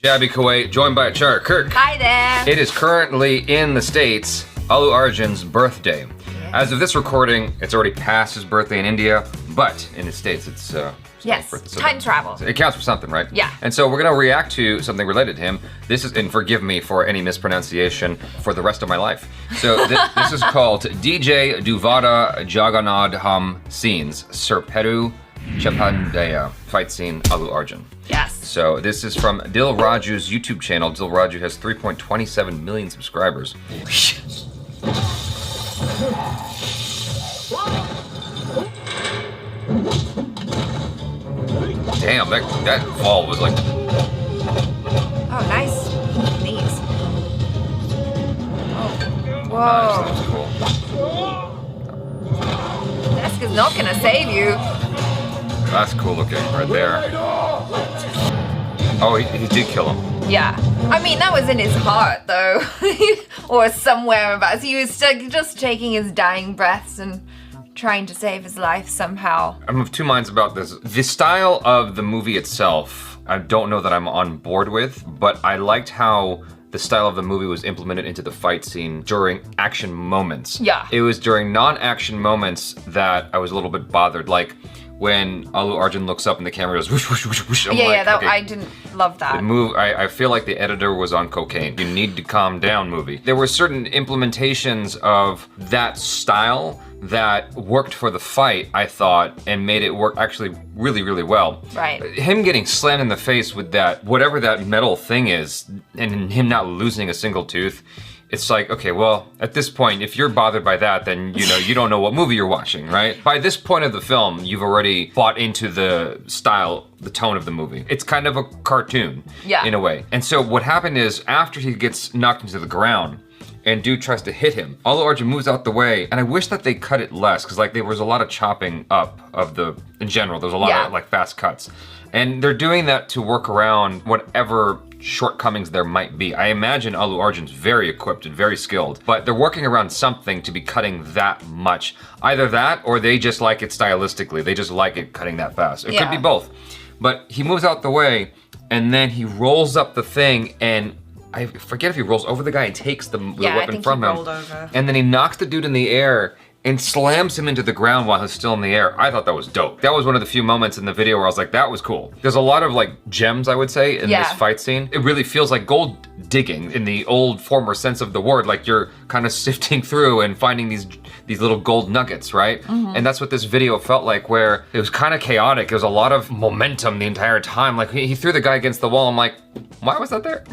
Jaby, Koay, joined by Char Kirk. Hi there. It is currently in the States, Allu Arjun's birthday. As of this recording, it's already past his birthday in India, but in the States, it's yes, time travel. It counts for something, right? Yeah. And so we're gonna react to something related to him. This is, and forgive me for any mispronunciation for the rest of my life. So this is called DJ Duvvada Jagannadham Scenes, Sir Peru Cheppandayya fight scene Allu Arjun. Yes. So this is from Dil Raju's YouTube channel. Dil Raju has 3.27 million subscribers. Damn, that fall was like... Oh, nice knees. Oh. Whoa. Nice, that was cool. Desk is not gonna save you. That's cool looking right there. Oh, he did kill him. Yeah. I mean, that was in his heart, though. Or somewhere about. He was just taking his dying breaths and trying to save his life somehow. I'm of two minds about this. The style of the movie itself, I don't know that I'm on board with, but I liked how the style of the movie was implemented into the fight scene during action moments. Yeah. It was during non-action moments that I was a little bit bothered, like when Allu Arjun looks up and the camera goes whoosh, whoosh, whoosh, whoosh. Okay. I didn't love that. I feel like the editor was on cocaine. You need to calm down, movie. There were certain implementations of that style that worked for the fight, I thought, and made it work actually really, really well. Right. Him getting slammed in the face with that, whatever that metal thing is, and him not losing a single tooth, it's like, okay, well, at this point, if you're bothered by that, then you don't know what movie you're watching, right? By this point of the film, you've already bought into the style, the tone of the movie. It's kind of a cartoon, in a way. And so what happened is, after he gets knocked into the ground, and dude tries to hit him, Allu Arjun moves out the way, and I wish that they cut it less, because like there was a lot of chopping up of in general, there was a lot of like fast cuts. And they're doing that to work around whatever shortcomings there might be. I imagine Allu Arjun's very equipped and very skilled, but they're working around something to be cutting that much. Either that, or they just like it stylistically. They just like it cutting that fast. It could be both. But he moves out the way, and then he rolls up the thing, and I forget if he rolls over the guy and takes the weapon from him. Over. And then he knocks the dude in the air and slams him into the ground while he's still in the air. I thought that was dope. That was one of the few moments in the video where I was like, that was cool. There's a lot of like gems, I would say, in this fight scene. It really feels like gold digging in the old former sense of the word. Like you're kind of sifting through and finding these little gold nuggets, right? And that's what this video felt like, where it was kind of chaotic. There was a lot of momentum the entire time. Like he threw the guy against the wall. I'm like, why was that there?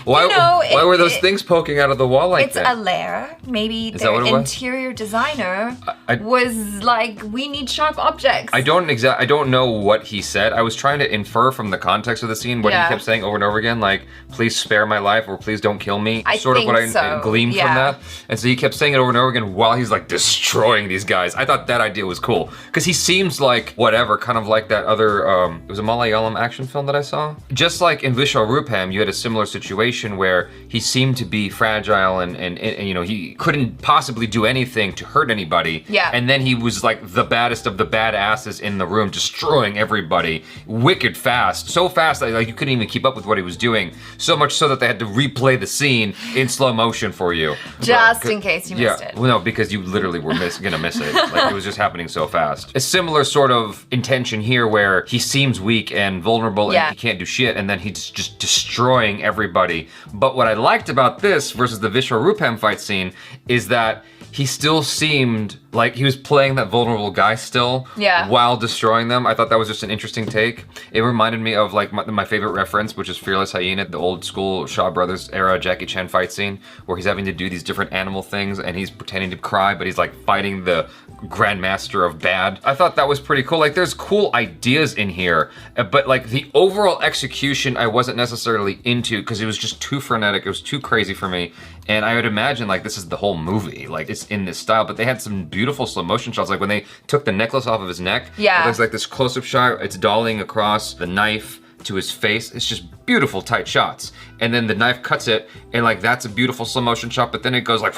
Why were those things poking out of the wall like that? It's a lair. Maybe the interior designer was like, we need sharp objects. I don't know what he said. I was trying to infer from the context of the scene what he kept saying over and over again, like, please spare my life or please don't kill me. Sort of what I gleaned from that. And so he kept saying it over and over again while he's like destroying these guys. I thought that idea was cool. Because he seems like whatever, kind of like that other, it was a Malayalam action film that I saw. Just like in Vishwarupam, you had a similar situation where he seemed to be fragile and he couldn't possibly do anything to hurt anybody. Yeah. And then he was like the baddest of the badasses in the room, destroying everybody, wicked fast. So fast that like you couldn't even keep up with what he was doing. So much so that they had to replay the scene in slow motion for you. Just in case you missed it. Well, no, because you literally were gonna miss it. Like it was just happening so fast. A similar sort of intention here where he seems weak and vulnerable and he can't do shit, and then he's just destroying everybody. But what I liked about this versus the Vishwarupam fight scene is that he still seemed like he was playing that vulnerable guy still while destroying them. I thought that was just an interesting take. It reminded me of like my favorite reference, which is Fearless Hyena, the old school Shaw Brothers era Jackie Chan fight scene, where he's having to do these different animal things and he's pretending to cry, but he's like fighting the Grandmaster of Bad. I thought that was pretty cool. Like there's cool ideas in here, but like the overall execution I wasn't necessarily into because it was just too frenetic. It was too crazy for me. And I would imagine like this is the whole movie. Like it's in this style, but they had some beautiful slow motion shots. Like when they took the necklace off of his neck, there's like this close-up shot. It's dollying across the knife to his face. It's just beautiful tight shots. And then the knife cuts it, and like that's a beautiful slow motion shot, but then it goes like,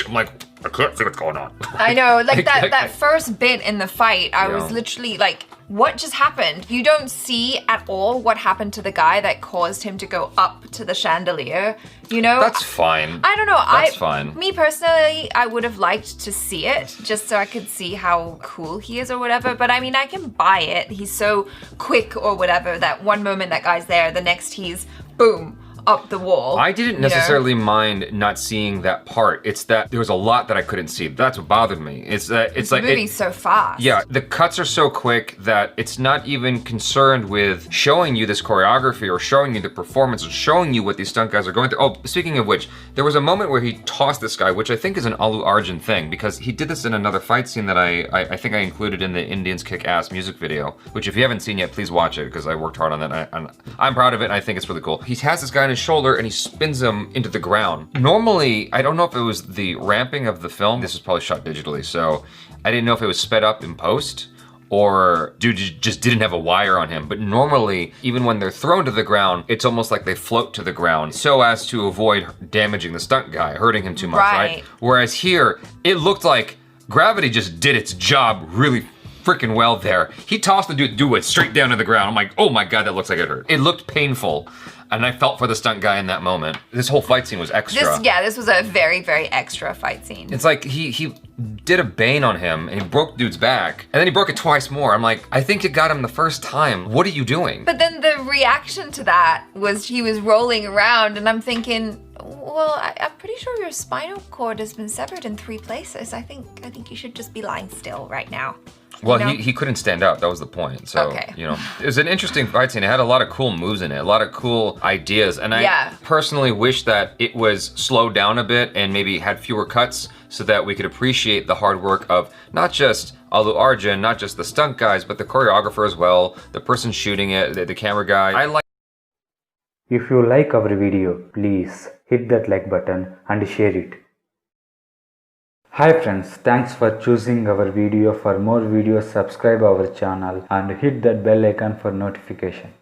I'm like, I can't see what's going on. I know, like that first bit in the fight, I was literally like what just happened? You don't see at all what happened to the guy that caused him to go up to the chandelier, you know? That's fine. I don't know. That's fine. Me personally, I would have liked to see it just so I could see how cool he is or whatever. But I mean, I can buy it. He's so quick or whatever that one moment that guy's there, the next he's boom, up the wall. I didn't necessarily mind not seeing that part. It's that there was a lot that I couldn't see. That's what bothered me. It's that it's like moving so fast. Yeah, the cuts are so quick that it's not even concerned with showing you this choreography or showing you the performance or showing you what these stunt guys are going through. Oh, speaking of which, there was a moment where he tossed this guy, which I think is an Allu Arjun thing, because he did this in another fight scene that I think I included in the Indians Kick Ass music video, which if you haven't seen yet, please watch it, because I worked hard on that. I'm proud of it, and I think it's really cool. He has this guy on his shoulder and he spins him into the ground. Normally, I don't know if it was the ramping of the film. This was probably shot digitally, so I didn't know if it was sped up in post or dude just didn't have a wire on him. But normally, even when they're thrown to the ground, it's almost like they float to the ground so as to avoid damaging the stunt guy, hurting him too much, right? Whereas here, it looked like gravity just did its job really freaking well there. He tossed the dude went straight down to the ground. I'm like, oh my God, that looks like it hurt. It looked painful. And I felt for the stunt guy in that moment. This whole fight scene was extra. This was a very, very extra fight scene. It's like he did a bane on him and he broke dude's back. And then he broke it twice more. I'm like, I think you got him the first time. What are you doing? But then the reaction to that was he was rolling around and I'm thinking, well, I'm pretty sure your spinal cord has been severed in 3 places. I think you should just be lying still right now. Well, he couldn't stand up. That was the point. So, you know, it was an interesting fight scene. It had a lot of cool moves in it, a lot of cool ideas. And I personally wish that it was slowed down a bit and maybe had fewer cuts so that we could appreciate the hard work of not just Allu Arjun, not just the stunt guys, but the choreographer as well, the person shooting it, the camera guy. If you like our video, please hit that like button and share it. Hi friends, thanks for choosing our video. For more videos, subscribe our channel and hit that bell icon for notification.